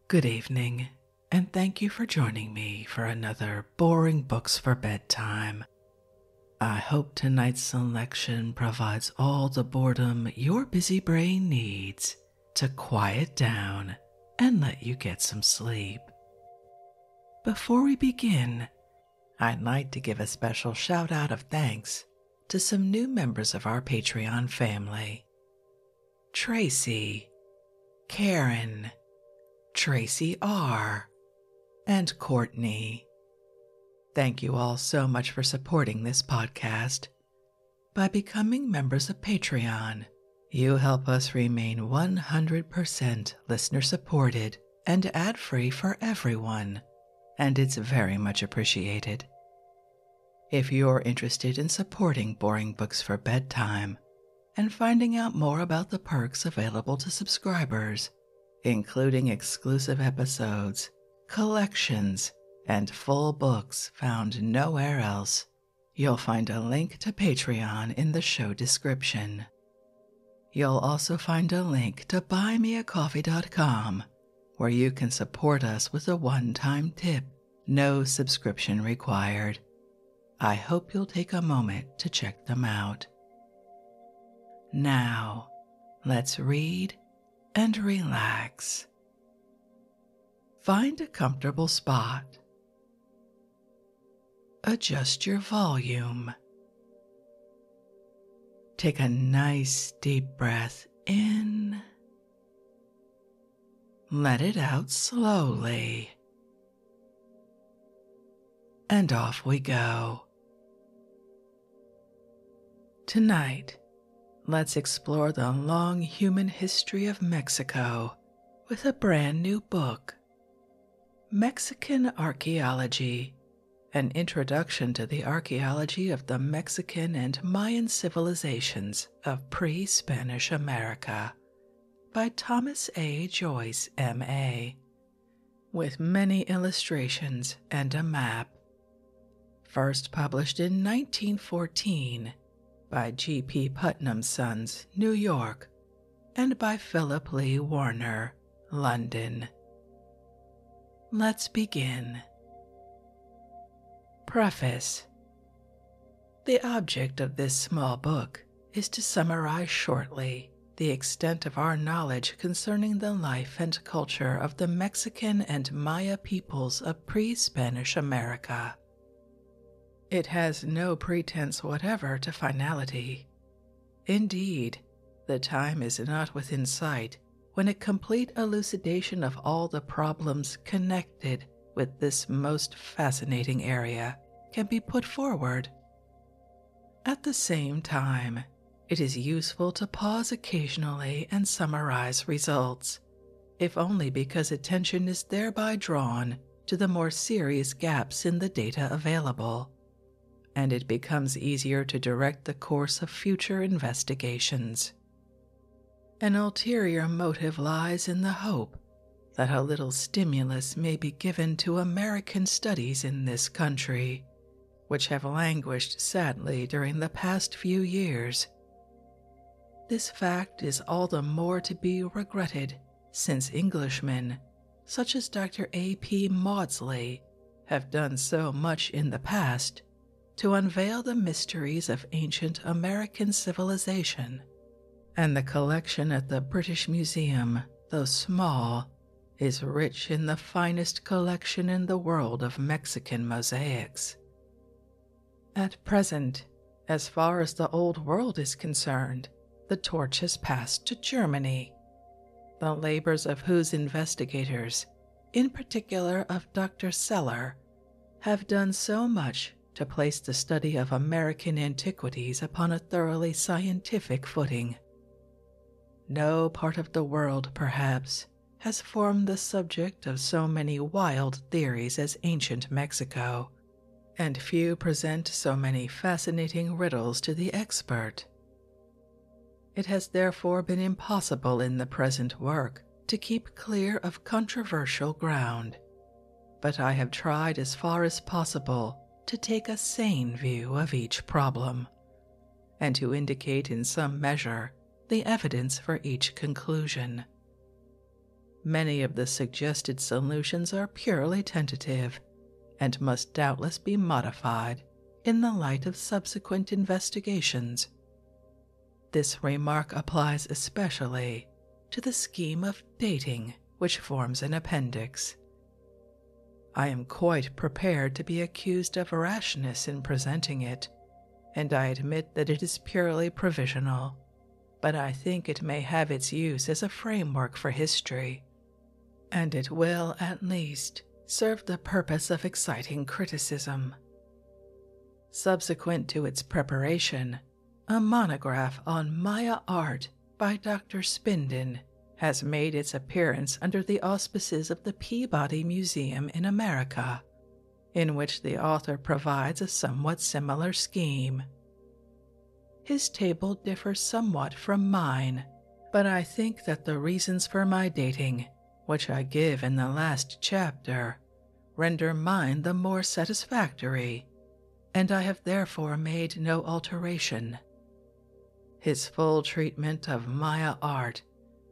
Good evening, and thank you for joining me for another Boring Books for Bedtime. I hope tonight's selection provides all the boredom your busy brain needs to quiet down and let you get some sleep. Before we begin, I'd like to give a special shout out of thanks to some new members of our Patreon family: Tracy, Karen, Tracy R., and Courtney. Thank you all so much for supporting this podcast. By becoming members of Patreon, you help us remain 100% listener supported and ad-free for everyone, and it's very much appreciated. If you're interested in supporting Boring Books for Bedtime and finding out more about the perks available to subscribers, including exclusive episodes, collections, and full books found nowhere else, you'll find a link to Patreon in the show description. You'll also find a link to buymeacoffee.com, where you can support us with a one-time tip, no subscription required. I hope you'll take a moment to check them out. Now, let's read and relax. Find a comfortable spot. Adjust your volume. Take a nice deep breath in. Let it out slowly. And off we go. Tonight, let's explore the long human history of Mexico with a brand new book, Mexican Archaeology, an introduction to the archaeology of the Mexican and Mayan civilizations of pre-Spanish America, by Thomas A. Joyce, M.A., with many illustrations and a map. First published in 1914 by G.P. Putnam's Sons, New York, and by Philip Lee Warner, London. Let's begin. Preface. The object of this small book is to summarize shortly the extent of our knowledge concerning the life and culture of the Mexican and Maya peoples of pre-Spanish America. It has no pretense whatever to finality. Indeed, the time is not within sight when a complete elucidation of all the problems connected with this most fascinating area can be put forward. At the same time, it is useful to pause occasionally and summarize results, if only because attention is thereby drawn to the more serious gaps in the data available, and it becomes easier to direct the course of future investigations. An ulterior motive lies in the hope that a little stimulus may be given to American studies in this country, which have languished sadly during the past few years. This fact is all the more to be regretted since Englishmen, such as Dr. A.P. Maudsley, have done so much in the past to unveil the mysteries of ancient American civilization, and the collection at the British Museum, though small, is rich in the finest collection in the world of Mexican mosaics. At present, as far as the Old World is concerned, the torch has passed to Germany, the labors of whose investigators, in particular of Dr. Seller, have done so much to place the study of American antiquities upon a thoroughly scientific footing. No part of the world, perhaps, has formed the subject of so many wild theories as ancient Mexico, and few present so many fascinating riddles to the expert. It has therefore been impossible in the present work to keep clear of controversial ground, but I have tried as far as possible to take a sane view of each problem, and to indicate in some measure the evidence for each conclusion. many of the suggested solutions are purely tentative and must doubtless be modified in the light of subsequent investigations. This remark applies especially to the scheme of dating which forms an appendix. I am quite prepared to be accused of rashness in presenting it, and I admit that it is purely provisional, but I think it may have its use as a framework for history, and it will at least serve the purpose of exciting criticism. Subsequent to its preparation, a monograph on Maya art by Dr. Spindon has made its appearance under the auspices of the Peabody Museum in America, in which the author provides a somewhat similar scheme. His table differs somewhat from mine, but I think that the reasons for my dating, which I give in the last chapter, render mine the more satisfactory, and I have therefore made no alteration. His full treatment of Maya art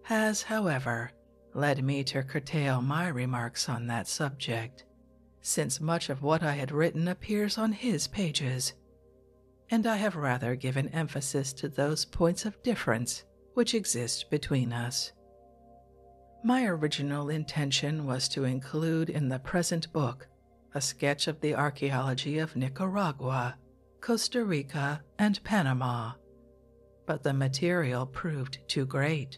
has, however, led me to curtail my remarks on that subject, since much of what I had written appears on his pages, and I have rather given emphasis to those points of difference which exist between us. My original intention was to include in the present book a sketch of the archaeology of Nicaragua, Costa Rica, and Panama, but the material proved too great,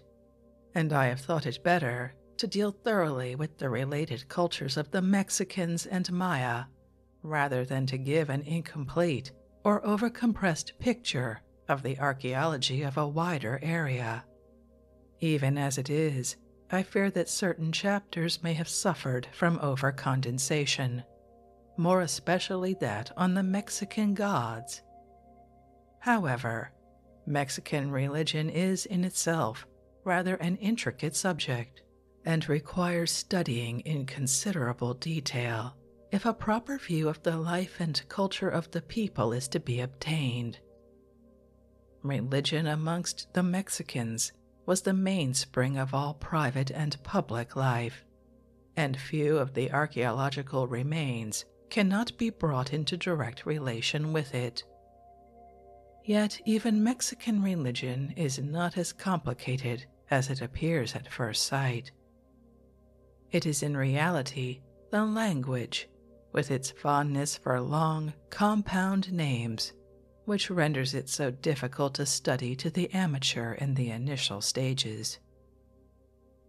and I have thought it better to deal thoroughly with the related cultures of the Mexicans and Maya, rather than to give an incomplete or overcompressed picture of the archaeology of a wider area. Even as it is, I fear that certain chapters may have suffered from overcondensation, more especially that on the Mexican gods. However, Mexican religion is in itself rather an intricate subject, and requires studying in considerable detail if a proper view of the life and culture of the people is to be obtained. Religion amongst the Mexicans was the mainspring of all private and public life, and few of the archaeological remains cannot be brought into direct relation with it. Yet even Mexican religion is not as complicated as it appears at first sight. It is in reality the language, with its fondness for long, compound names, which renders it so difficult to study to the amateur in the initial stages.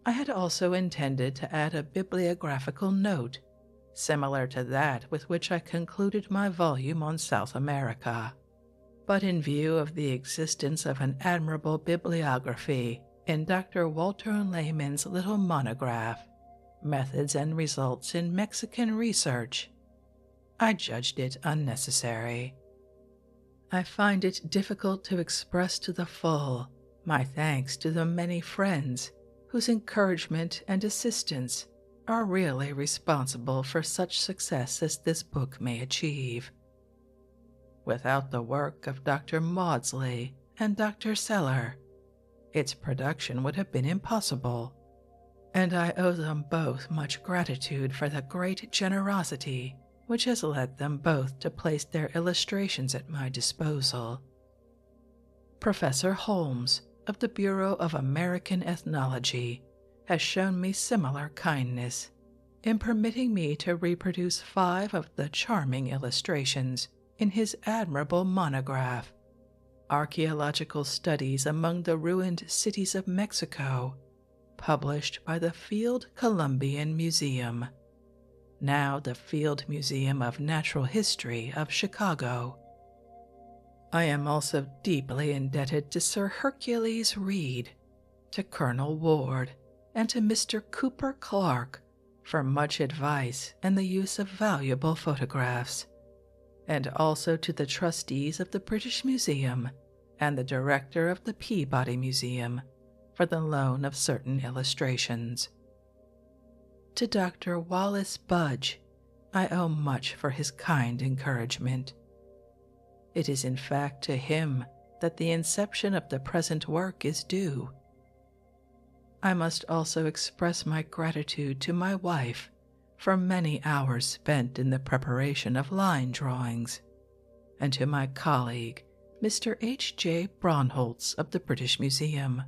I had also intended to add a bibliographical note, similar to that with which I concluded my volume on South America, but in view of the existence of an admirable bibliography in Dr. Walter Lehman's little monograph, Methods and Results in Mexican Research, I judged it unnecessary. I find it difficult to express to the full my thanks to the many friends whose encouragement and assistance are really responsible for such success as this book may achieve. Without the work of Dr. Maudsley and Dr. Seller, its production would have been impossible, and I owe them both much gratitude for the great generosity which has led them both to place their illustrations at my disposal. Professor Holmes of the Bureau of American Ethnology has shown me similar kindness in permitting me to reproduce 5 of the charming illustrations in his admirable monograph, Archaeological Studies Among the Ruined Cities of Mexico, published by the Field Columbian Museum, now the Field Museum of Natural History of Chicago. I am also deeply indebted to Sir Hercules Reed, to Colonel Ward, and to Mr. Cooper Clarke for much advice and the use of valuable photographs, and also to the trustees of the British Museum and the director of the Peabody Museum for the loan of certain illustrations. To Dr. Wallace Budge, I owe much for his kind encouragement. It is in fact to him that the inception of the present work is due. I must also express my gratitude to my wife for many hours spent in the preparation of line drawings, and to my colleague, Mr. H. J. Braunholtz of the British Museum,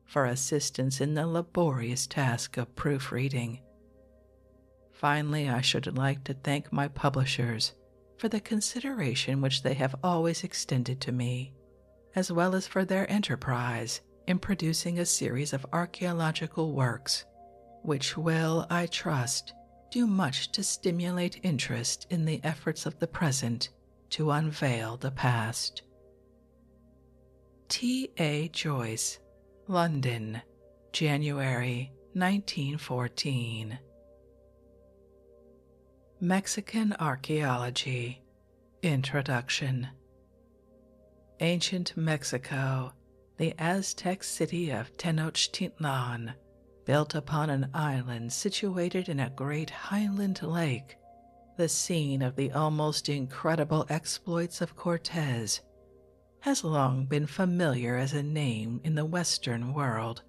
for assistance in the laborious task of proofreading. Finally, I should like to thank my publishers for the consideration which they have always extended to me, as well as for their enterprise in producing a series of archaeological works, which will, I trust, do much to stimulate interest in the efforts of the present to unveil the past. T. A. Joyce, London, January 1914. Mexican Archaeology. Introduction. Ancient Mexico, the Aztec city of Tenochtitlan, built upon an island situated in a great highland lake, the scene of the almost incredible exploits of Cortez, has long been familiar as a name in the Western world,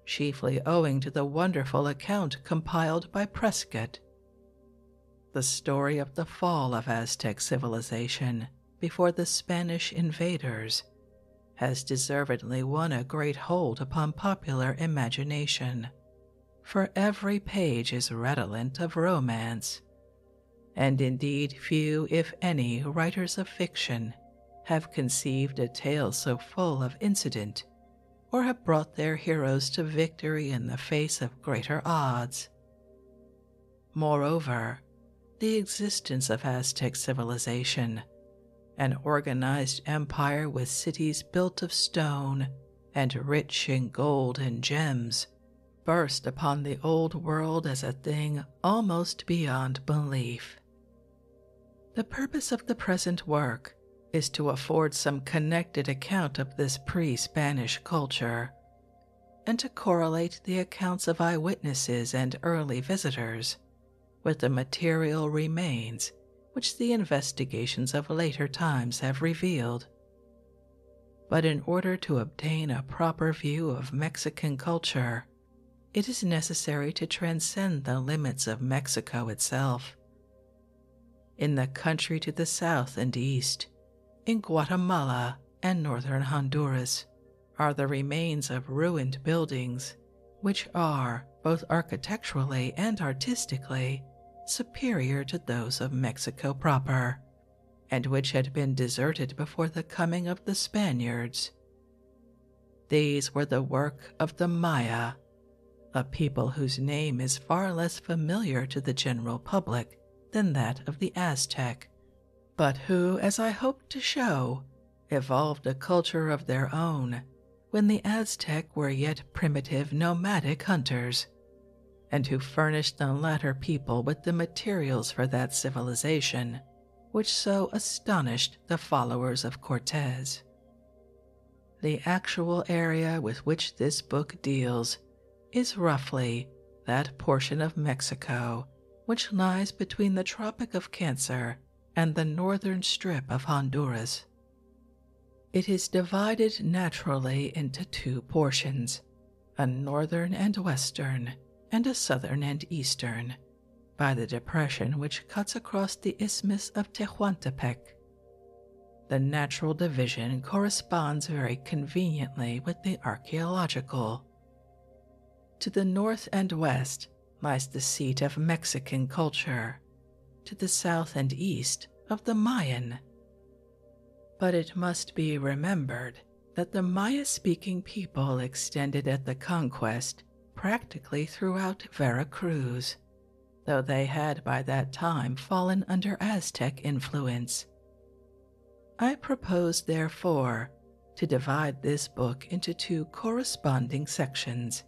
chiefly owing to the wonderful account compiled by Prescott. The story of the fall of Aztec civilization before the Spanish invaders has deservedly won a great hold upon popular imagination, for every page is redolent of romance, and indeed few, if any, writers of fiction have conceived a tale so full of incident or have brought their heroes to victory in the face of greater odds. Moreover, the existence of Aztec civilization, an organized empire with cities built of stone and rich in gold and gems, burst upon the old world as a thing almost beyond belief. The purpose of the present work is to afford some connected account of this pre-Spanish culture, and to correlate the accounts of eyewitnesses and early visitors with the material remains which the investigations of later times have revealed. But in order to obtain a proper view of Mexican culture, it is necessary to transcend the limits of Mexico itself. In the country to the south and east, in Guatemala and northern Honduras, are the remains of ruined buildings which are, both architecturally and artistically, superior to those of Mexico proper, and which had been deserted before the coming of the Spaniards. These were the work of the Maya, a people whose name is far less familiar to the general public than that of the Aztec, but who, as I hope to show, evolved a culture of their own when the Aztec were yet primitive nomadic hunters, and who furnished the latter people with the materials for that civilization which so astonished the followers of Cortez. The actual area with which this book deals is roughly that portion of Mexico which lies between the Tropic of Cancer and the northern strip of Honduras. It is divided naturally into two portions, a northern and western, and a southern and eastern, by the depression which cuts across the Isthmus of Tehuantepec. The natural division corresponds very conveniently with the archaeological. To the north and west lies the seat of Mexican culture, to the south and east of the Mayan. But it must be remembered that the Maya-speaking people extended at the conquest practically throughout Veracruz, though they had by that time fallen under Aztec influence. I propose, therefore, to divide this book into two corresponding sections,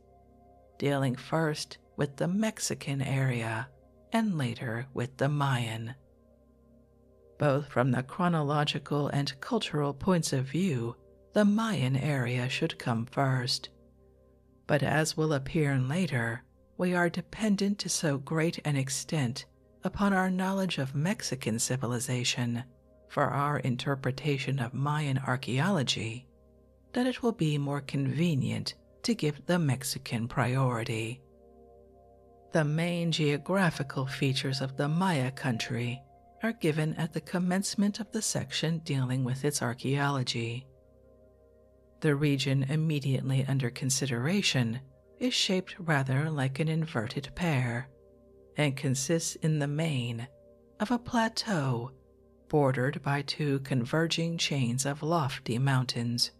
dealing first with the Mexican area and later with the Mayan. Both from the chronological and cultural points of view, the Mayan area should come first. But as will appear later, we are dependent to so great an extent upon our knowledge of Mexican civilization for our interpretation of Mayan archaeology that it will be more convenient to give the Mexican priority. The main geographical features of the Maya country are given at the commencement of the section dealing with its archaeology. The region immediately under consideration is shaped rather like an inverted pear and consists in the main of a plateau bordered by two converging chains of lofty mountains,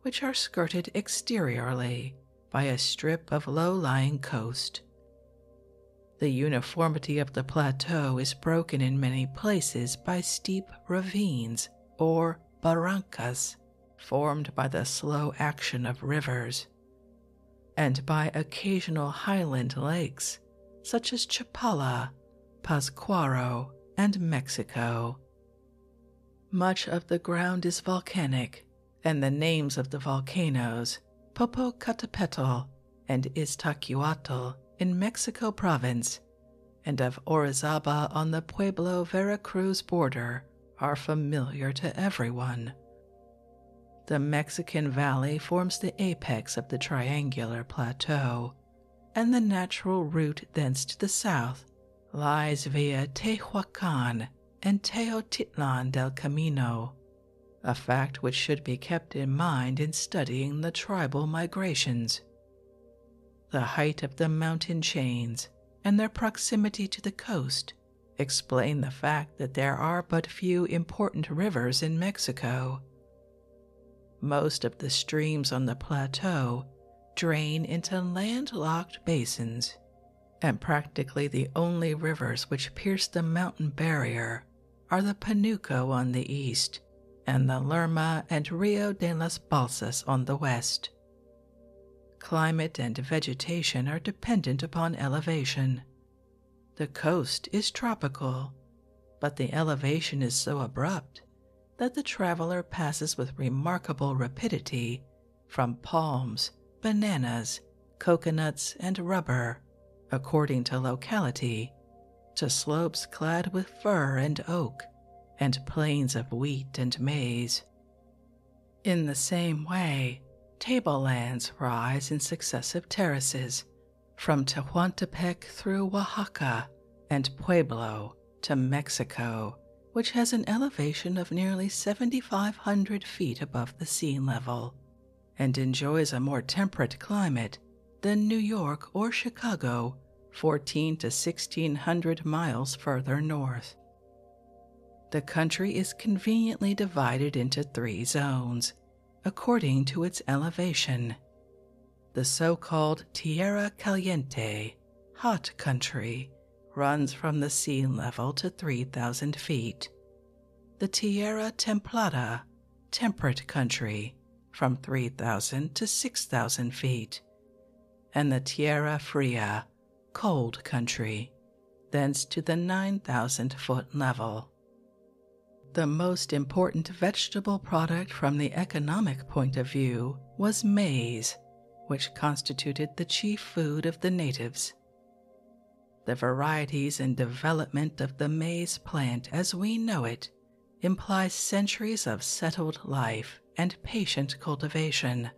which are skirted exteriorly by a strip of low-lying coast. The uniformity of the plateau is broken in many places by steep ravines or barrancas formed by the slow action of rivers, and by occasional highland lakes such as Chapala, Pascuaro, and Mexico. Much of the ground is volcanic, and the names of the volcanoes, Popocatépetl and Iztaccíhuatl in Mexico province, and of Orizaba on the Pueblo-Veracruz border, are familiar to everyone. The Mexican Valley forms the apex of the triangular plateau, and the natural route thence to the south lies via Tehuacan and Teotitlan del Camino, a fact which should be kept in mind in studying the tribal migrations. The height of the mountain chains and their proximity to the coast explain the fact that there are but few important rivers in Mexico. Most of the streams on the plateau drain into landlocked basins, and practically the only rivers which pierce the mountain barrier are the Panuco on the east and the Lerma and Rio de las Balsas on the west. Climate and vegetation are dependent upon elevation. The coast is tropical, but the elevation is so abrupt that the traveler passes with remarkable rapidity from palms, bananas, coconuts, and rubber, according to locality, to slopes clad with fir and oak, and plains of wheat and maize. In the same way, tablelands rise in successive terraces, from Tehuantepec through Oaxaca and Pueblo to Mexico, which has an elevation of nearly 7,500 feet above the sea level, and enjoys a more temperate climate than New York or Chicago, 1,400 to 1,600 miles further north. The country is conveniently divided into 3 zones, according to its elevation. The so-called Tierra Caliente, hot country, runs from the sea level to 3,000 feet. The Tierra Templada, temperate country, from 3,000 to 6,000 feet. And the Tierra Fria, cold country, thence to the 9,000-foot level. The most important vegetable product from the economic point of view was maize, which constituted the chief food of the natives. The varieties and development of the maize plant as we know it implies centuries of settled life and patient cultivation,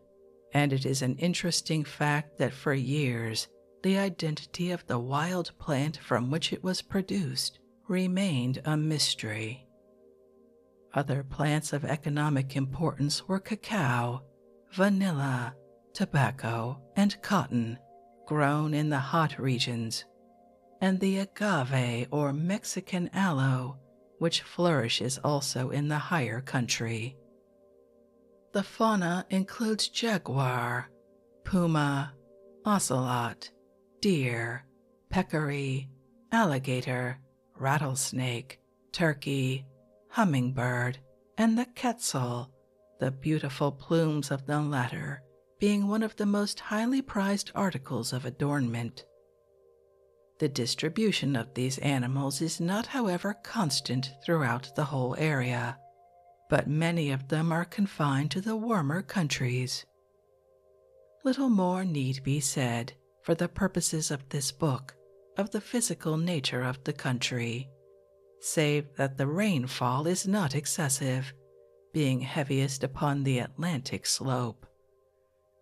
and it is an interesting fact that for years the identity of the wild plant from which it was produced remained a mystery. Other plants of economic importance were cacao, vanilla, tobacco, and cotton, grown in the hot regions, and the agave or Mexican aloe, which flourishes also in the higher country. The fauna includes jaguar, puma, ocelot, deer, peccary, alligator, rattlesnake, turkey, hummingbird, and the quetzal, the beautiful plumes of the latter being one of the most highly prized articles of adornment. The distribution of these animals is not, however, constant throughout the whole area, but many of them are confined to the warmer countries. Little more need be said, for the purposes of this book, of the physical nature of the country, save that the rainfall is not excessive, being heaviest upon the Atlantic slope,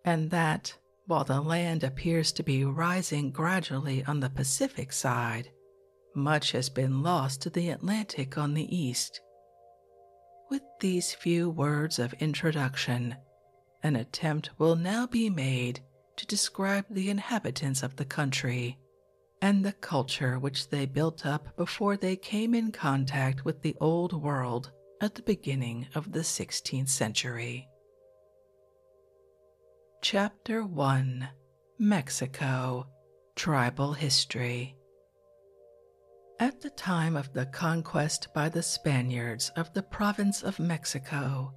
and that, While the land appears to be rising gradually on the Pacific side, much has been lost to the Atlantic on the east. With these few words of introduction, an attempt will now be made to describe the inhabitants of the country and the culture which they built up before they came in contact with the Old World at the beginning of the 16th century. Chapter 1: Mexico, Tribal History. At the time of the conquest by the Spaniards of the province of Mexico,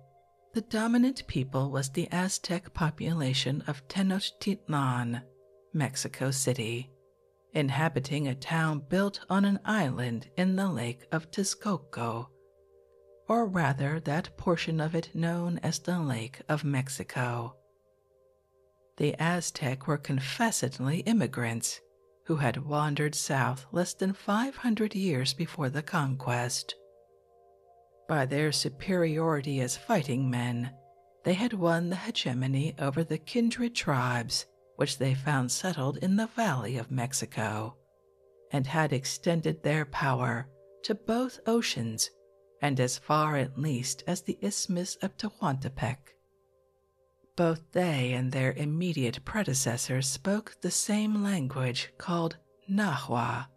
the dominant people was the Aztec population of Tenochtitlan, Mexico City, inhabiting a town built on an island in the lake of Texcoco, or rather that portion of it known as the Lake of Mexico. The Aztec were confessedly immigrants who had wandered south less than 500 years before the conquest. By their superiority as fighting men, they had won the hegemony over the kindred tribes which they found settled in the Valley of Mexico, and had extended their power to both oceans and as far at least as the Isthmus of Tehuantepec. Both they and their immediate predecessors spoke the same language called Nahua,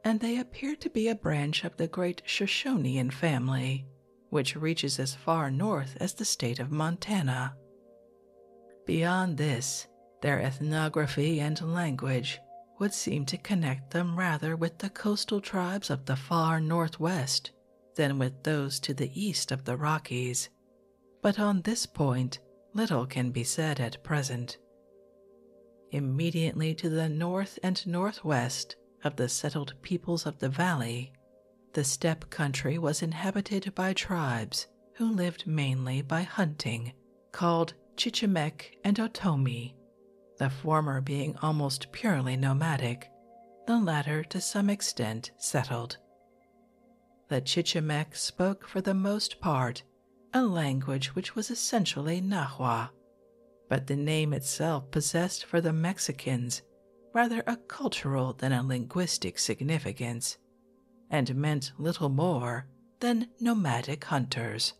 and they appear to be a branch of the great Shoshonean family, which reaches as far north as the state of Montana. Beyond this, their ethnography and language would seem to connect them rather with the coastal tribes of the far northwest than with those to the east of the Rockies, but on this point little can be said at present. Immediately to the north and northwest of the settled peoples of the valley, the steppe country was inhabited by tribes who lived mainly by hunting, called Chichimek and Otomi, the former being almost purely nomadic, the latter to some extent settled. The Chichimek spoke for the most part a language which was essentially Nahua, but the name itself possessed for the Mexicans rather a cultural than a linguistic significance, and meant little more than nomadic hunters.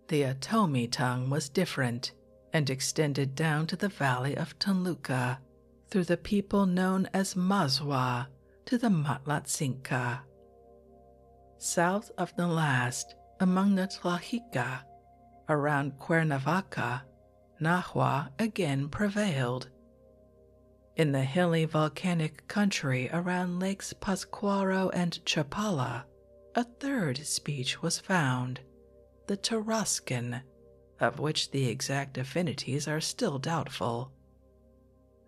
The Otomi tongue was different and extended down to the valley of Toluca through the people known as Mazwa to the Matlatzinca. South of the last, among the Tlaxica, around Cuernavaca, Nahua again prevailed. In the hilly volcanic country around Lakes Pascuaro and Chapala, a third speech was found, the Tarascan, of which the exact affinities are still doubtful.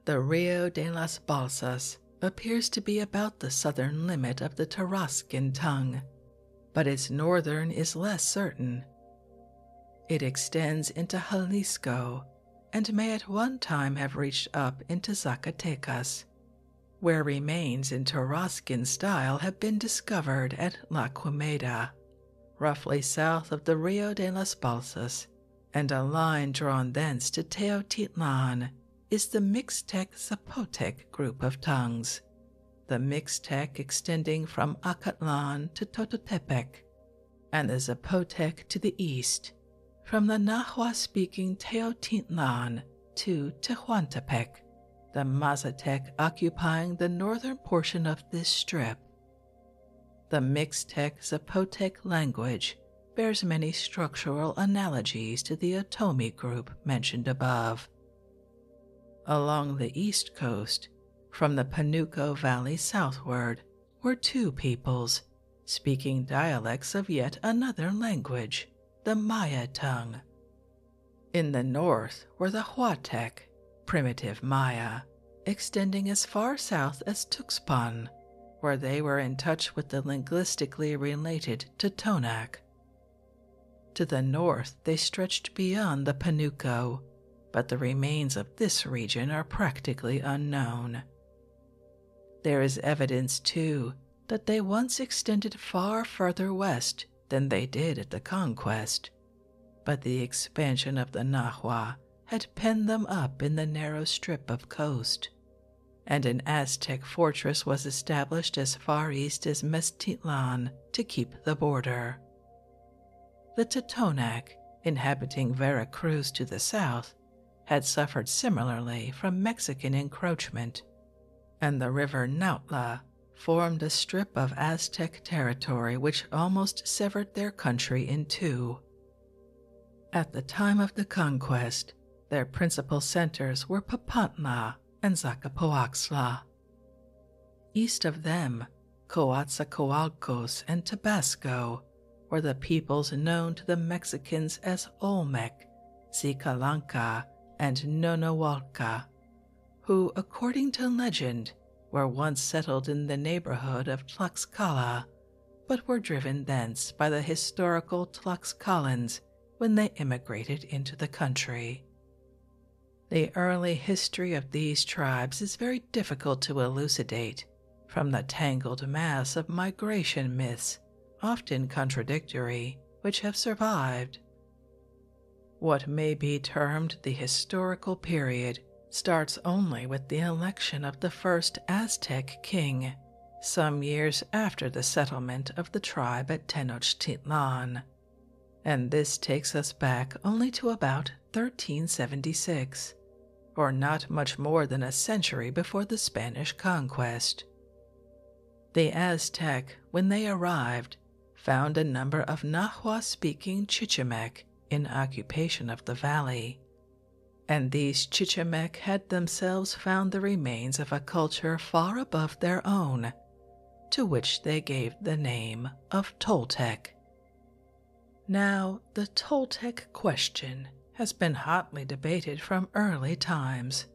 The Rio de las Balsas appears to be about the southern limit of the Tarascan tongue, but its northern is less certain. It extends into Jalisco and may at one time have reached up into Zacatecas, where remains in Tarascan style have been discovered at La Quemada, roughly south of the Rio de las Balsas, and a line drawn thence to Teotitlan is the Mixtec-Zapotec group of tongues, the Mixtec extending from Acatlan to Tototepec, and the Zapotec to the east, from the Nahua-speaking Teotitlan to Tehuantepec, the Mazatec occupying the northern portion of this strip. The Mixtec-Zapotec language bears many structural analogies to the Otomi group mentioned above. Along the east coast, from the Panuco Valley southward, were two peoples, speaking dialects of yet another language, the Maya tongue. In the north were the Huatec, primitive Maya, extending as far south as Tuxpan, where they were in touch with the linguistically related Totonac. To the north they stretched beyond the Panuco, but the remains of this region are practically unknown. There is evidence, too, that they once extended far further west than they did at the conquest, but the expansion of the Nahua had penned them up in the narrow strip of coast, and an Aztec fortress was established as far east as Meztitlan to keep the border. The Totonac, inhabiting Veracruz to the south, had suffered similarly from Mexican encroachment, and the river Nautla formed a strip of Aztec territory which almost severed their country in two. At the time of the conquest, their principal centers were Papantla and Zacapoaxtla. East of them, Coatzacoalcos and Tabasco were the peoples known to the Mexicans as Olmec, Zicalanca, and Nonohualca, who, according to legend, were once settled in the neighborhood of Tlaxcala, but were driven thence by the historical Tlaxcalans when they immigrated into the country. The early history of these tribes is very difficult to elucidate from the tangled mass of migration myths, often contradictory, which have survived. What may be termed the historical period starts only with the election of the first Aztec king, some years after the settlement of the tribe at Tenochtitlan, and this takes us back only to about 1376, or not much more than a century before the Spanish conquest. The Aztec, when they arrived, found a number of Nahua-speaking Chichimec in occupation of the valley, and these Chichimec had themselves found the remains of a culture far above their own, to which they gave the name of Toltec. Now, the Toltec question has been hotly debated from early times.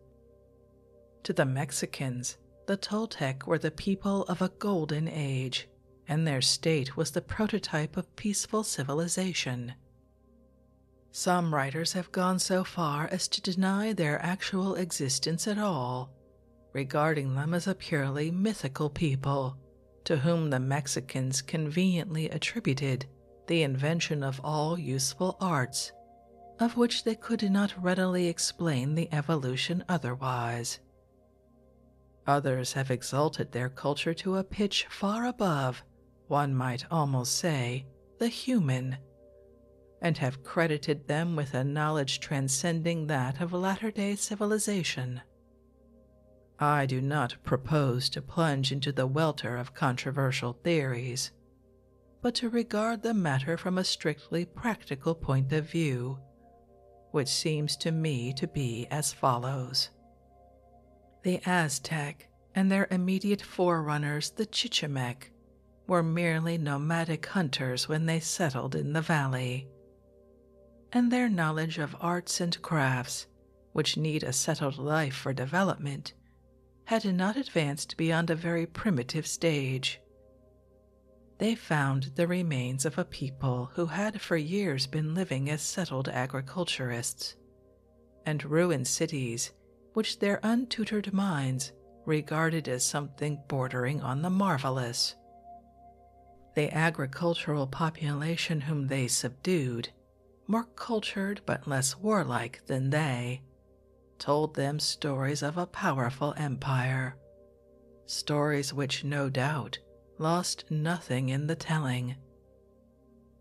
To the Mexicans, the Toltec were the people of a golden age, and their state was the prototype of peaceful civilization. Some writers have gone so far as to deny their actual existence at all, regarding them as a purely mythical people, to whom the Mexicans conveniently attributed the invention of all useful arts, of which they could not readily explain the evolution otherwise. Others have exalted their culture to a pitch far above, one might almost say, the human, and have credited them with a knowledge transcending that of latter-day civilization. I do not propose to plunge into the welter of controversial theories, but to regard the matter from a strictly practical point of view, which seems to me to be as follows. The Aztec and their immediate forerunners, the Chichimec, were merely nomadic hunters when they settled in the valley, and their knowledge of arts and crafts, which need a settled life for development, had not advanced beyond a very primitive stage. They found the remains of a people who had for years been living as settled agriculturists, and ruined cities which their untutored minds regarded as something bordering on the marvelous. The agricultural population whom they subdued, more cultured but less warlike than they, told them stories of a powerful empire, stories which no doubt lost nothing in the telling.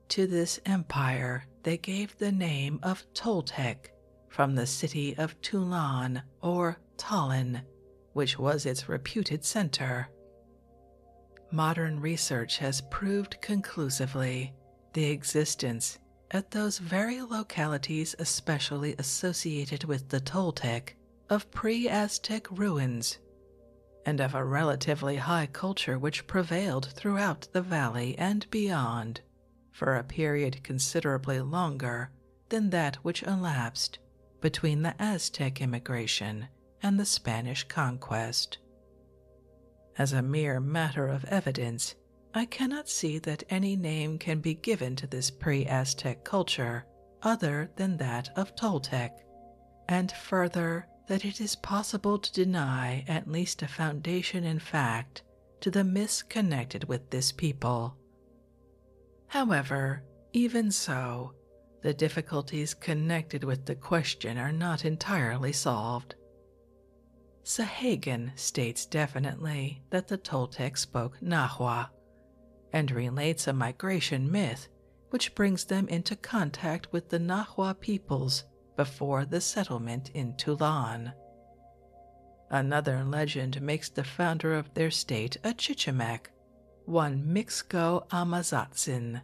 To this empire they gave the name of Toltec, from the city of Tulan or Tallinn, which was its reputed center. Modern research has proved conclusively the existence, at those very localities especially associated with the Toltec, of pre-Aztec ruins, and of a relatively high culture which prevailed throughout the valley and beyond, for a period considerably longer than that which elapsed between the Aztec immigration and the Spanish conquest. As a mere matter of evidence, I cannot see that any name can be given to this pre-Aztec culture other than that of Toltec, and further that it is possible to deny at least a foundation in fact to the myths connected with this people. However, even so, the difficulties connected with the question are not entirely solved. Sahagan states definitely that the Toltecs spoke Nahua, and relates a migration myth which brings them into contact with the Nahua peoples before the settlement in Tulan. Another legend makes the founder of their state a Chichimek, one Mixco Amazatzin,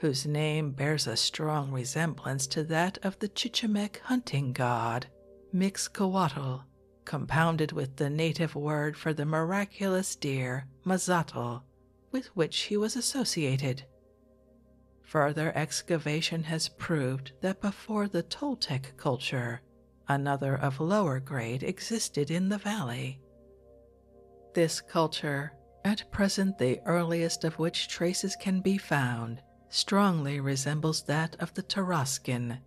whose name bears a strong resemblance to that of the Chichimek hunting god, Mixcoatl, compounded with the native word for the miraculous deer, Mazatl, with which he was associated. Further excavation has proved that before the Toltec culture, another of lower grade existed in the valley. This culture, at present the earliest of which traces can be found, strongly resembles that of the Tarascan,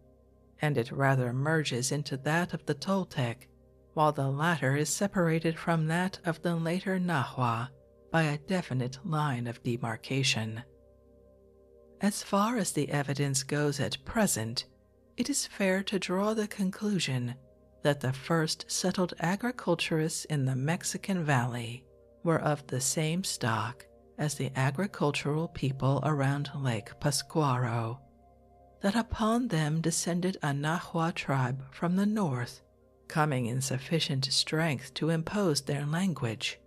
and it rather merges into that of the Toltec, while the latter is separated from that of the later Nahua by a definite line of demarcation. As far as the evidence goes at present, it is fair to draw the conclusion that the first settled agriculturists in the Mexican Valley were of the same stock as the agricultural people around Lake Pascuaro, that upon them descended a Nahua tribe from the north, coming in sufficient strength to impose their language,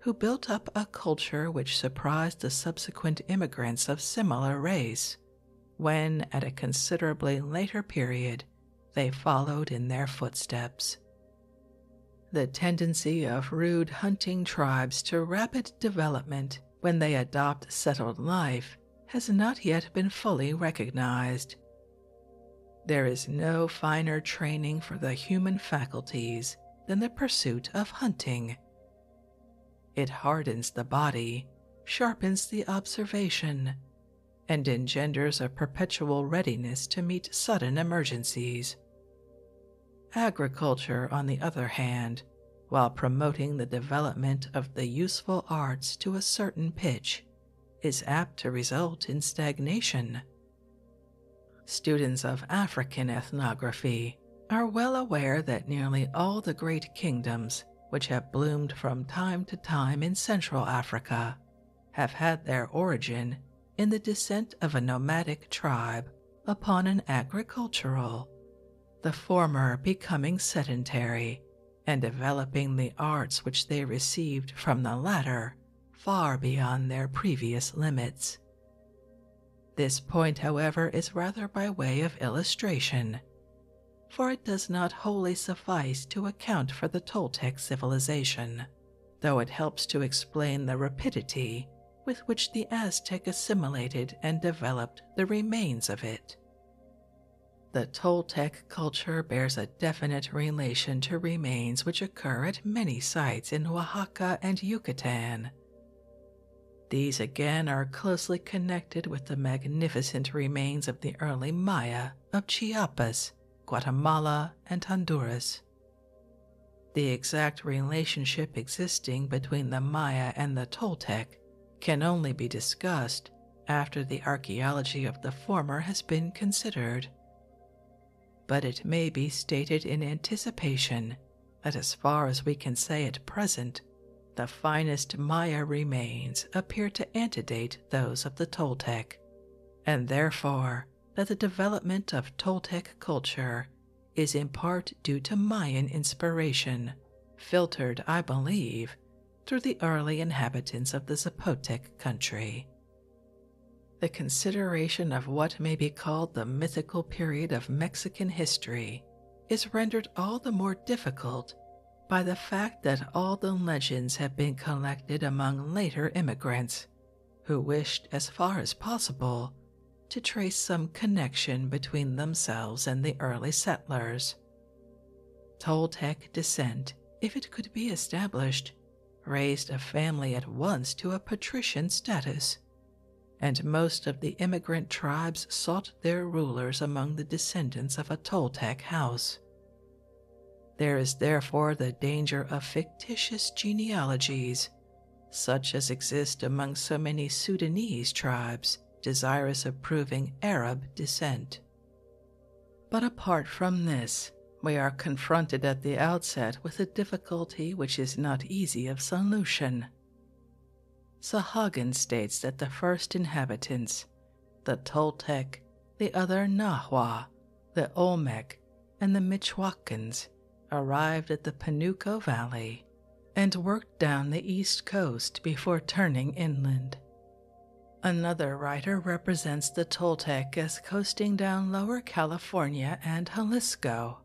who built up a culture which surprised the subsequent immigrants of similar race, when, at a considerably later period, they followed in their footsteps. The tendency of rude hunting tribes to rapid development when they adopt settled life has not yet been fully recognized. There is no finer training for the human faculties than the pursuit of hunting. It hardens the body, sharpens the observation, and engenders a perpetual readiness to meet sudden emergencies. Agriculture, on the other hand, while promoting the development of the useful arts to a certain pitch, is apt to result in stagnation. Students of African ethnography are well aware that nearly all the great kingdoms which have bloomed from time to time in Central Africa have had their origin in the descent of a nomadic tribe upon an agricultural, the former becoming sedentary and developing the arts which they received from the latter far beyond their previous limits. This point, however, is rather by way of illustration, for it does not wholly suffice to account for the Toltec civilization, though it helps to explain the rapidity with which the Aztec assimilated and developed the remains of it. The Toltec culture bears a definite relation to remains which occur at many sites in Oaxaca and Yucatan. These again are closely connected with the magnificent remains of the early Maya of Chiapas, Guatemala, and Honduras. The exact relationship existing between the Maya and the Toltec can only be discussed after the archaeology of the former has been considered. But it may be stated in anticipation that as far as we can say at present, the finest Maya remains appear to antedate those of the Toltec, and therefore that the development of Toltec culture is in part due to Mayan inspiration, filtered, I believe, through the early inhabitants of the Zapotec country. The consideration of what may be called the mythical period of Mexican history is rendered all the more difficult by the fact that all the legends have been collected among later immigrants who wished, as far as possible, to trace some connection between themselves and the early settlers. Toltec descent, if it could be established, raised a family at once to a patrician status, and most of the immigrant tribes sought their rulers among the descendants of a Toltec house. There is therefore the danger of fictitious genealogies, such as exist among so many Sudanese tribes desirous of proving Arab descent. But apart from this, we are confronted at the outset with a difficulty which is not easy of solution. Sahagan states that the first inhabitants, the Toltec, the other Nahua, the Olmec, and the Michoacans, arrived at the Panuco Valley and worked down the east coast before turning inland. Another writer represents the Toltec as coasting down Lower California and Jalisco.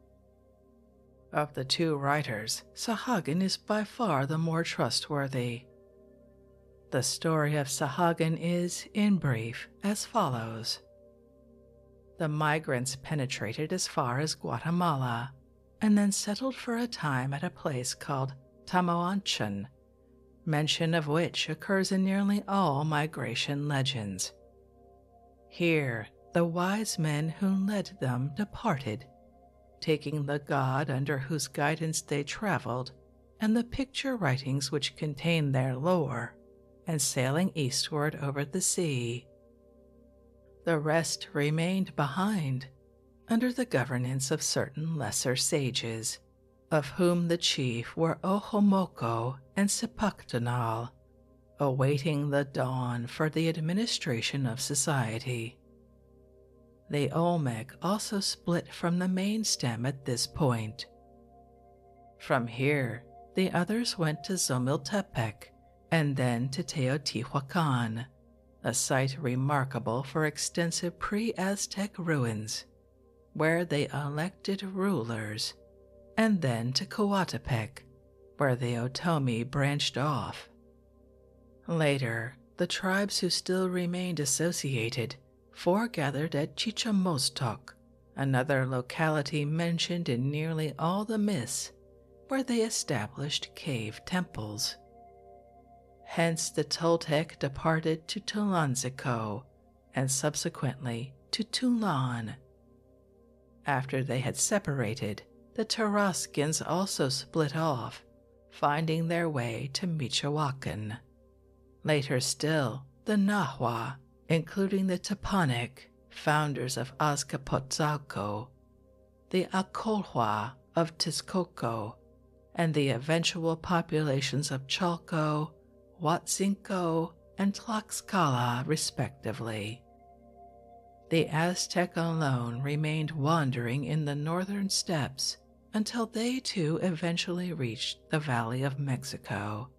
Of the two writers, Sahagan is by far the more trustworthy. The story of Sahagan is, in brief, as follows. The migrants penetrated as far as Guatemala and then settled for a time at a place called Tamoanchan, mention of which occurs in nearly all migration legends. Here, the wise men who led them departed, taking the god under whose guidance they traveled and the picture writings which contain their lore, and sailing eastward over the sea. The rest remained behind, under the governance of certain lesser sages, of whom the chief were Ohomoko and Sipaktanal, awaiting the dawn for the administration of society. The Olmec also split from the main stem at this point. From here, the others went to Zomiltepec and then to Teotihuacan, a site remarkable for extensive pre-Aztec ruins, where they elected rulers, and then to Coatepec, where the Otomi branched off. Later, the tribes who still remained associated foregathered at Chichamostoc, another locality mentioned in nearly all the myths, where they established cave temples. Hence the Toltec departed to Tulanzico, and subsequently to Tulan. After they had separated, the Tarascans also split off, finding their way to Michoacan. Later still, the Nahua, including the Teponic, founders of Azcapotzalco, the Acolhua of Texcoco, and the eventual populations of Chalco, Huatzinco, and Tlaxcala, respectively. The Aztec alone remained wandering in the northern steppes until they too eventually reached the Valley of Mexico.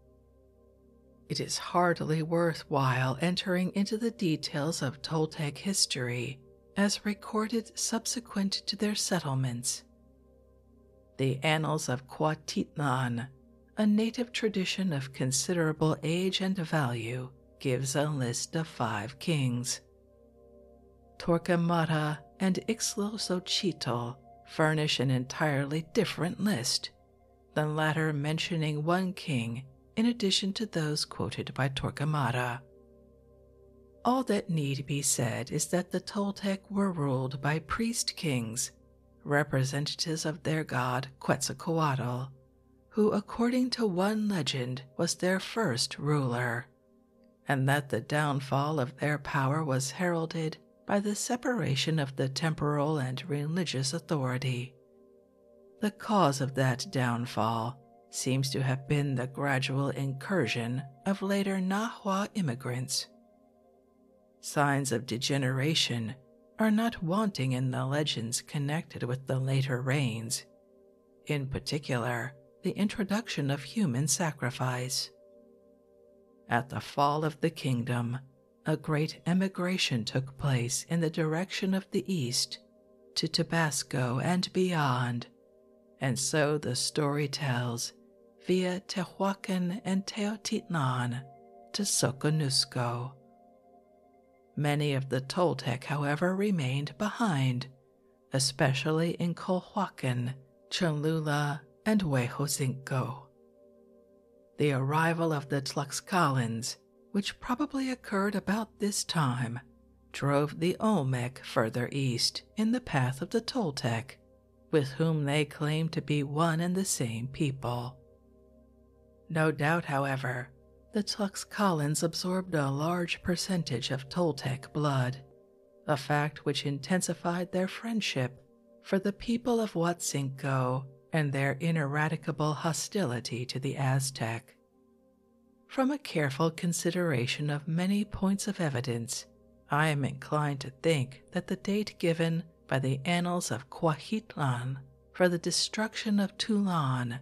It is hardly worthwhile entering into the details of Toltec history as recorded subsequent to their settlements. The Annals of Cuautitlan, a native tradition of considerable age and value, gives a list of 5 kings. Torquemada and Ixtloxochitl furnish an entirely different list, the latter mentioning 1 king in addition to those quoted by Torquemada. All that need be said is that the Toltec were ruled by priest kings, representatives of their god Quetzalcoatl, who according to one legend was their first ruler, and that the downfall of their power was heralded by the separation of the temporal and religious authority. The cause of that downfall seems to have been the gradual incursion of later Nahua immigrants. Signs of degeneration are not wanting in the legends connected with the later reigns, in particular, the introduction of human sacrifice. At the fall of the kingdom, a great emigration took place in the direction of the east, to Tabasco and beyond, and so the story tells, via Tehuacan and Teotitlan to Soconusco. Many of the Toltec, however, remained behind, especially in Colhuacan, Cholula, and Huejocinco. The arrival of the Tlaxcalans, which probably occurred about this time, drove the Olmec further east in the path of the Toltec, with whom they claimed to be one and the same people. No doubt, however, the Tlaxcalans absorbed a large percentage of Toltec blood, a fact which intensified their friendship for the people of Huatzinco and their ineradicable hostility to the Aztec. From a careful consideration of many points of evidence, I am inclined to think that the date given by the Annals of Cuautitlan for the destruction of Toulon,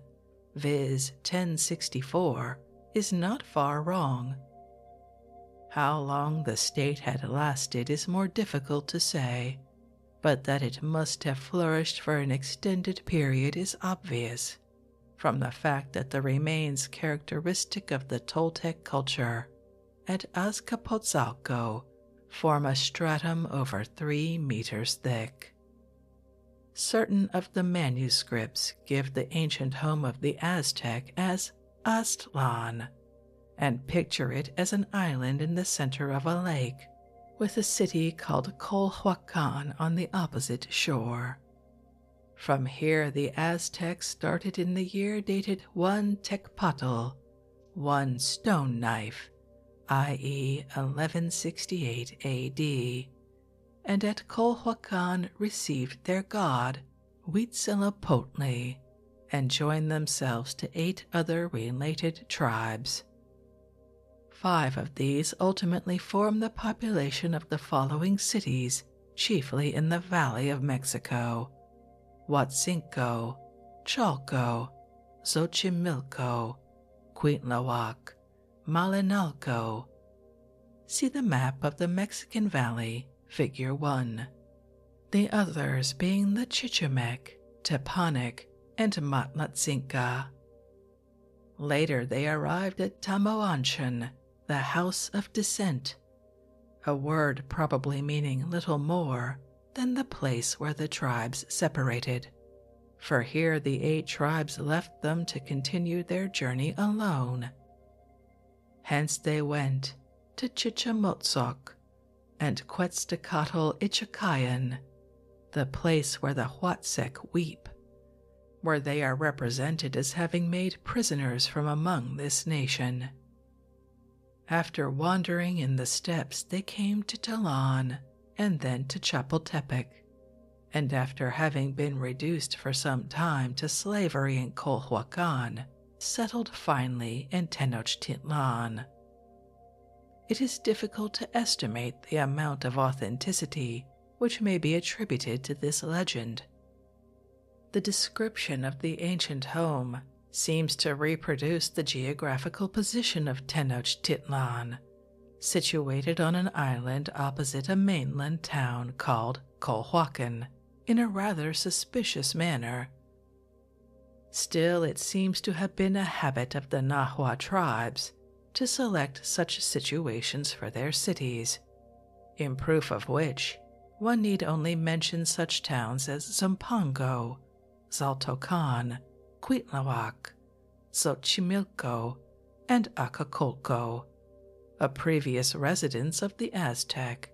viz. 1064, is not far wrong. How long the state had lasted is more difficult to say, but that it must have flourished for an extended period is obvious, from the fact that the remains characteristic of the Toltec culture at Azcapotzalco form a stratum over 3 meters thick. Certain of the manuscripts give the ancient home of the Aztec as Aztlan, and picture it as an island in the center of a lake, with a city called Colhuacan on the opposite shore. From here the Aztecs started in the year dated 1 Tecpatl, 1 stone knife, i.e. 1168 AD, and at Colhuacan received their god, Huitzilopochtli, and joined themselves to 8 other related tribes. 5 of these ultimately form the population of the following cities, chiefly in the Valley of Mexico: Huatzinco, Chalco, Xochimilco, Cuitlahuac, Malinalco. See the map of the Mexican Valley, Figure 1. The others being the Chichimec, Teponic, and Matlatzinca. Later they arrived at Tamoanchan, the House of Descent, a word probably meaning little more than the place where the tribes separated, for here the 8 tribes left them to continue their journey alone. Hence they went to Chichimotzoc and Quetzalcoatl Ichicayan, the place where the Huatzec weep, where they are represented as having made prisoners from among this nation. After wandering in the steppes, they came to Talan and then to Chapultepec, and after having been reduced for some time to slavery in Colhuacan, settled finally in Tenochtitlan. It is difficult to estimate the amount of authenticity which may be attributed to this legend. The description of the ancient home seems to reproduce the geographical position of Tenochtitlan, situated on an island opposite a mainland town called Colhuacan, in a rather suspicious manner. Still, it seems to have been a habit of the Nahua tribes to select such situations for their cities, in proof of which one need only mention such towns as Zampango, Zaltocan, Cuitlahuac, Xochimilco, and Acapulco, a previous residence of the Aztec.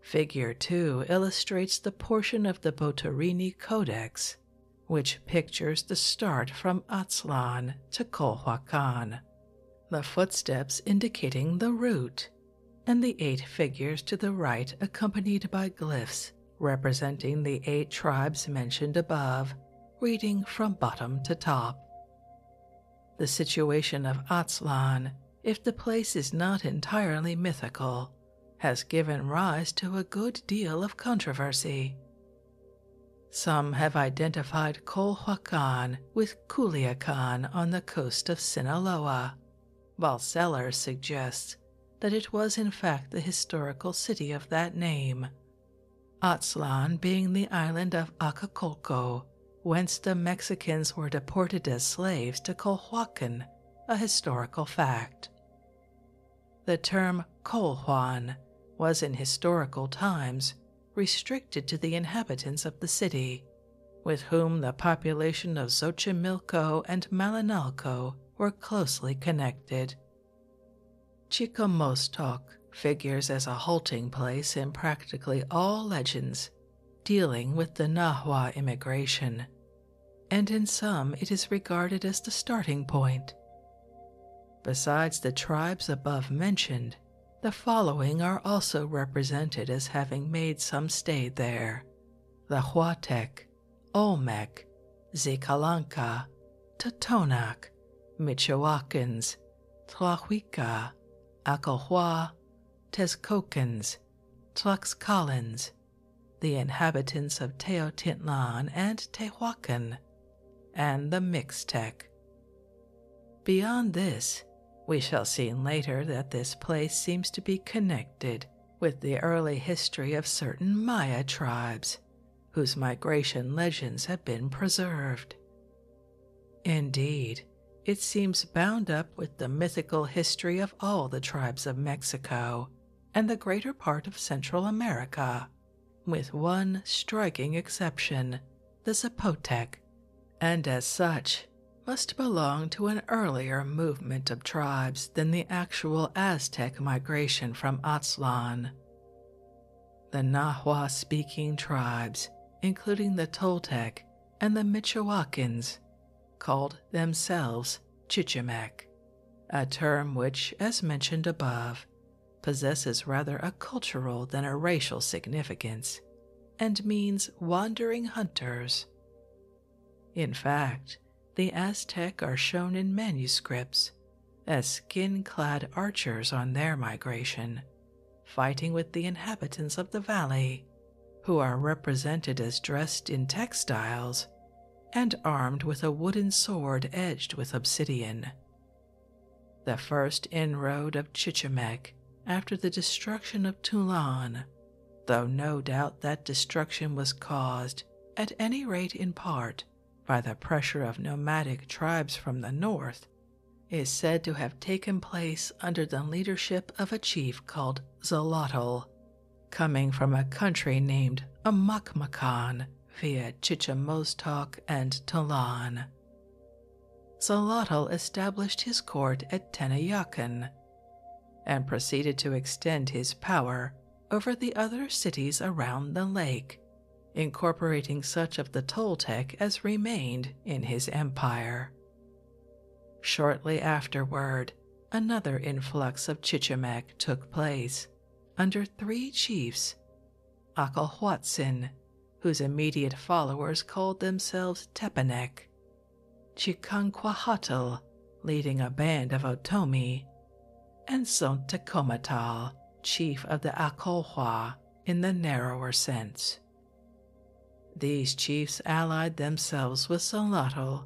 Figure 2 illustrates the portion of the Botarini Codex, which pictures the start from Aztlan to Colhuacan, the footsteps indicating the route, and the 8 figures to the right accompanied by glyphs representing the 8 tribes mentioned above, reading from bottom to top. The situation of Aztlan, if the place is not entirely mythical, has given rise to a good deal of controversy. Some have identified Colhuacan with Culiacan on the coast of Sinaloa, while Sellers suggests that it was in fact the historical city of that name, Aztlan being the island of Acapulco, whence the Mexicans were deported as slaves to Colhuacan, a historical fact. The term Colhuan was in historical times restricted to the inhabitants of the city, with whom the population of Xochimilco and Malinalco were closely connected. Chicomostoc figures as a halting place in practically all legends dealing with the Nahua immigration, and in some it is regarded as the starting point. Besides the tribes above mentioned, the following are also represented as having made some stay there: the Huatec, Olmec, Xcalanca, Totonac, Michoacans, Tlahuica, Acalhua, Texcocans, Tlaxcalans, the inhabitants of Teotitlan and Tehuacan, and the Mixtec. Beyond this, we shall see later that this place seems to be connected with the early history of certain Maya tribes, whose migration legends have been preserved. Indeed, it seems bound up with the mythical history of all the tribes of Mexico and the greater part of Central America, with one striking exception, the Zapotec, and as such must belong to an earlier movement of tribes than the actual Aztec migration from Aztlan. The Nahua-speaking tribes, including the Toltec and the Michoacans, called themselves Chichimec, a term which, as mentioned above, possesses rather a cultural than a racial significance, and means wandering hunters. In fact, the Aztec are shown in manuscripts as skin-clad archers on their migration, fighting with the inhabitants of the valley, who are represented as dressed in textiles and armed with a wooden sword edged with obsidian. The first inroad of Chichimec after the destruction of Tulan, though no doubt that destruction was caused, at any rate in part, by the pressure of nomadic tribes from the north, is said to have taken place under the leadership of a chief called Xolotl, coming from a country named Amacmacan via Chichimoztoc and Tulan. Xolotl established his court at Tenayacan and proceeded to extend his power over the other cities around the lake, incorporating such of the Toltec as remained in his empire. Shortly afterward, another influx of Chichimec took place, under 3 chiefs, Acalhuatzin, whose immediate followers called themselves Tepanec, Chicanquahatl, leading a band of Otomi, and Zontecomatl, chief of the Acolhua in the narrower sense. These chiefs allied themselves with Xolotl,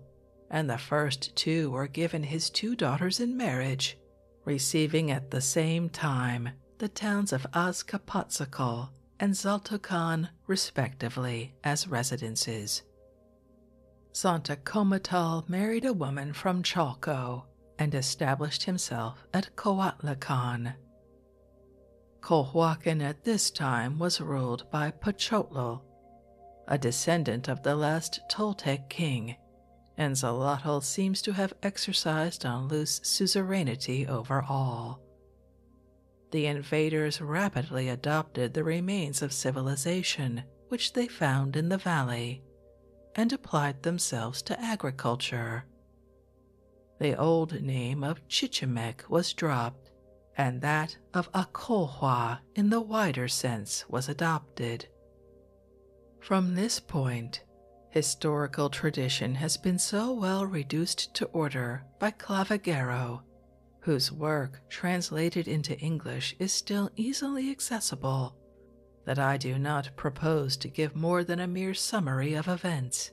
and the first 2 were given his 2 daughters in marriage, receiving at the same time the towns of Azcapotzalco and Xaltocan respectively as residences. Zontecomatl married a woman from Chalco and established himself at Coatlacan. Colhuacan at this time was ruled by Pachotl, a descendant of the last Toltec king, and Xolotl seems to have exercised a loose suzerainty over all. The invaders rapidly adopted the remains of civilization which they found in the valley and applied themselves to agriculture. The old name of Chichimec was dropped, and that of Acolhua in the wider sense was adopted. From this point, historical tradition has been so well reduced to order by Clavigero, whose work translated into English is still easily accessible, that I do not propose to give more than a mere summary of events.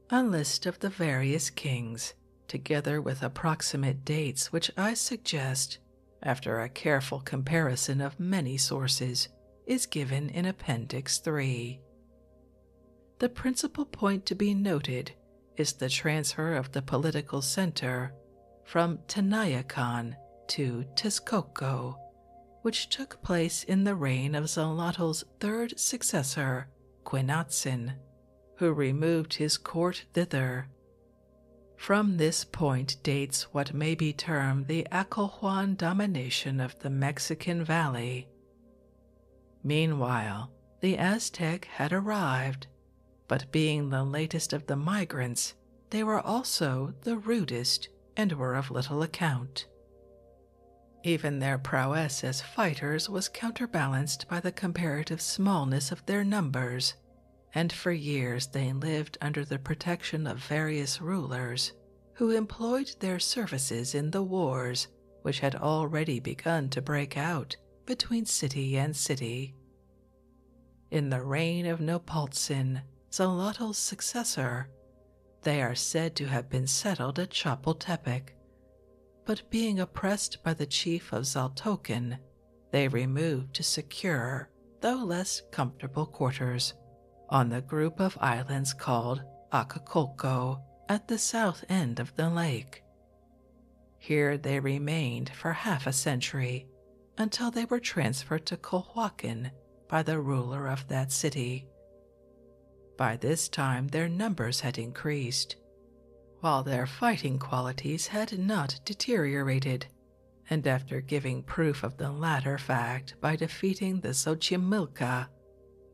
A list of the various kings, together with approximate dates which I suggest, after a careful comparison of many sources, is given in Appendix 3. The principal point to be noted is the transfer of the political center from Tenayacan to Texcoco, which took place in the reign of Xolotl's 3rd successor, Quinatzin, who removed his court thither. From this point dates what may be termed the Acolhuan domination of the Mexican Valley. Meanwhile, the Aztec had arrived, but being the latest of the migrants, they were also the rudest and were of little account. Even their prowess as fighters was counterbalanced by the comparative smallness of their numbers and for years they lived under the protection of various rulers who employed their services in the wars which had already begun to break out between city and city. In the reign of Nopaltzin, Xalottl's successor, they are said to have been settled at Chapultepec, but being oppressed by the chief of Xaltocan, they removed to secure, though less comfortable quarters, on the group of islands called Acapulco at the south end of the lake. Here they remained for half a century until they were transferred to Culhuacan by the ruler of that city. By this time their numbers had increased, while their fighting qualities had not deteriorated, and after giving proof of the latter fact by defeating the Xochimilca,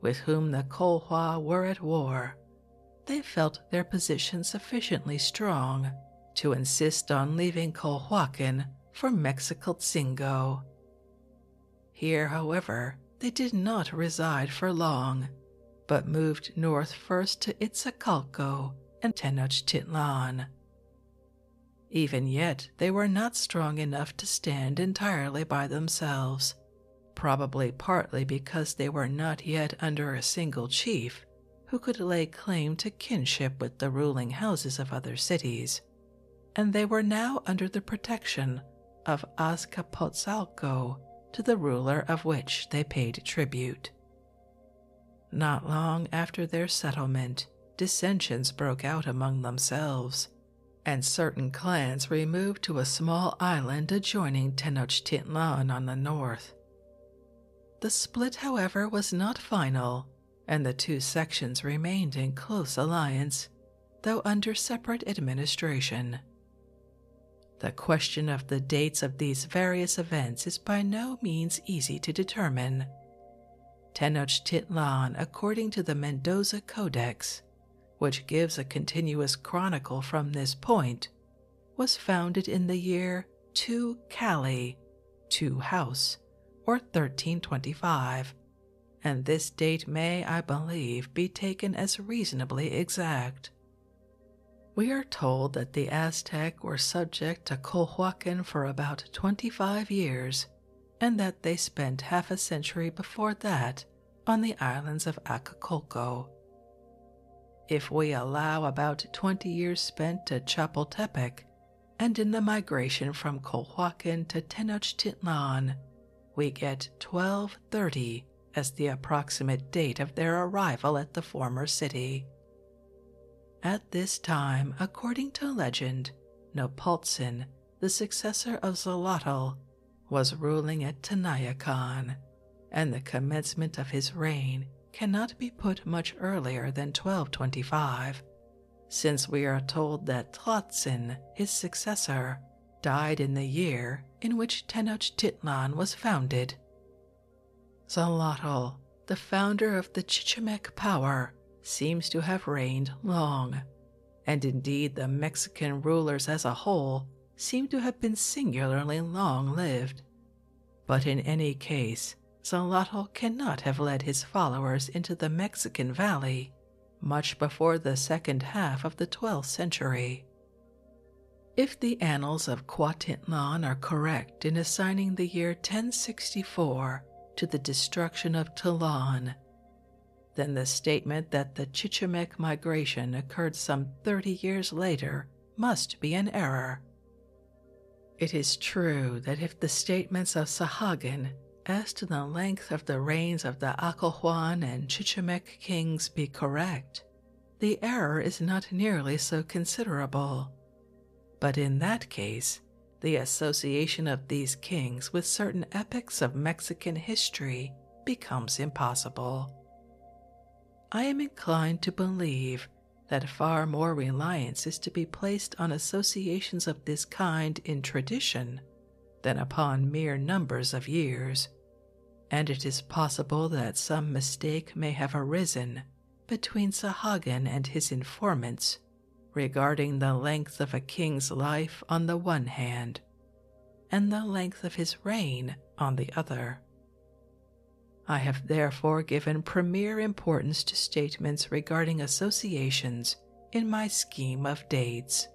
with whom the Colhua were at war, they felt their position sufficiently strong to insist on leaving Culhuacan for Mexicaltzingo. Here, however, they did not reside for long, but moved north first to Itzacalco and Tenochtitlan. Even yet, they were not strong enough to stand entirely by themselves, probably partly because they were not yet under a single chief who could lay claim to kinship with the ruling houses of other cities, and they were now under the protection of Azcapotzalco, to the ruler of which they paid tribute. Not long after their settlement, dissensions broke out among themselves, and certain clans removed to a small island adjoining Tenochtitlan on the north. The split, however, was not final, and the two sections remained in close alliance, though under separate administration. The question of the dates of these various events is by no means easy to determine. Tenochtitlan, according to the Mendoza Codex, which gives a continuous chronicle from this point, was founded in the year 2 Cali, 2 House, or 1325, and this date may, I believe, be taken as reasonably exact. We are told that the Aztec were subject to Culhuacan for about 25 years, and that they spent half a century before that on the islands of Acapulco. If we allow about 20 years spent at Chapultepec and in the migration from Culhuacan to Tenochtitlan, we get 1230 as the approximate date of their arrival at the former city. At this time, according to legend, Nopaltzin, the successor of Xalotl, was ruling at Tanayacan, and the commencement of his reign cannot be put much earlier than 1225, since we are told that Tlatzin, his successor, died in the year in which Tenochtitlan was founded. Xalotl, the founder of the Chichimec power, seems to have reigned long, and indeed the Mexican rulers as a whole seem to have been singularly long-lived. But in any case, Xalotl cannot have led his followers into the Mexican Valley much before the second half of the 12th century. If the annals of Cuautitlan are correct in assigning the year 1064 to the destruction of Tlan, then the statement that the Chichimec migration occurred some 30 years later must be an error. It is true that if the statements of Sahagan as to the length of the reigns of the Acolhuan and Chichimec kings be correct, the error is not nearly so considerable. But in that case, the association of these kings with certain epochs of Mexican history becomes impossible. I am inclined to believe that far more reliance is to be placed on associations of this kind in tradition than upon mere numbers of years, and it is possible that some mistake may have arisen between Sahagan and his informants regarding the length of a king's life on the one hand, and the length of his reign on the other. I have therefore given premier importance to statements regarding associations in my scheme of dates.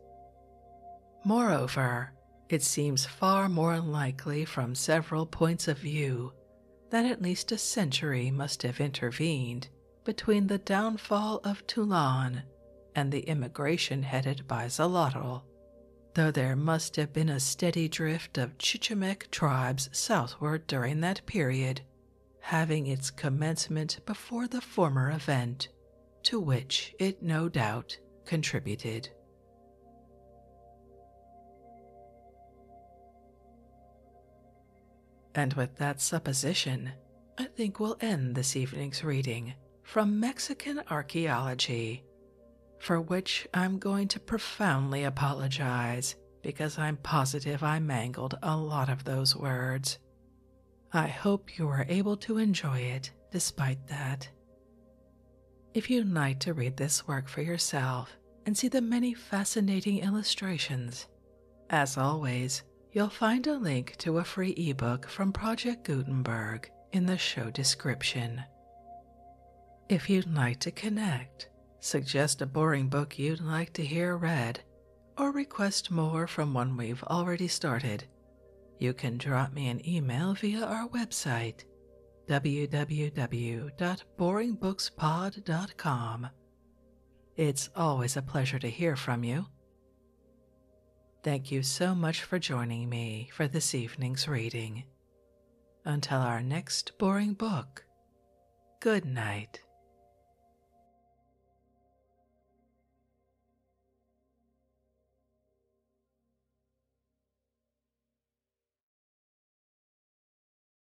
Moreover, it seems far more likely from several points of view that at least a century must have intervened between the downfall of Toulon and the immigration headed by Xolotl, though there must have been a steady drift of Chichimek tribes southward during that period, having its commencement before the former event, to which it no doubt contributed. And with that supposition, I think we'll end this evening's reading from Mexican Archaeology, for which I'm going to profoundly apologize because I'm positive I mangled a lot of those words. I hope you were able to enjoy it despite that. If you'd like to read this work for yourself and see the many fascinating illustrations, as always, you'll find a link to a free ebook from Project Gutenberg in the show description. If you'd like to connect, suggest a boring book you'd like to hear read, or request more from one we've already started, you can drop me an email via our website, www.boringbookspod.com. It's always a pleasure to hear from you. Thank you so much for joining me for this evening's reading. Until our next boring book, good night.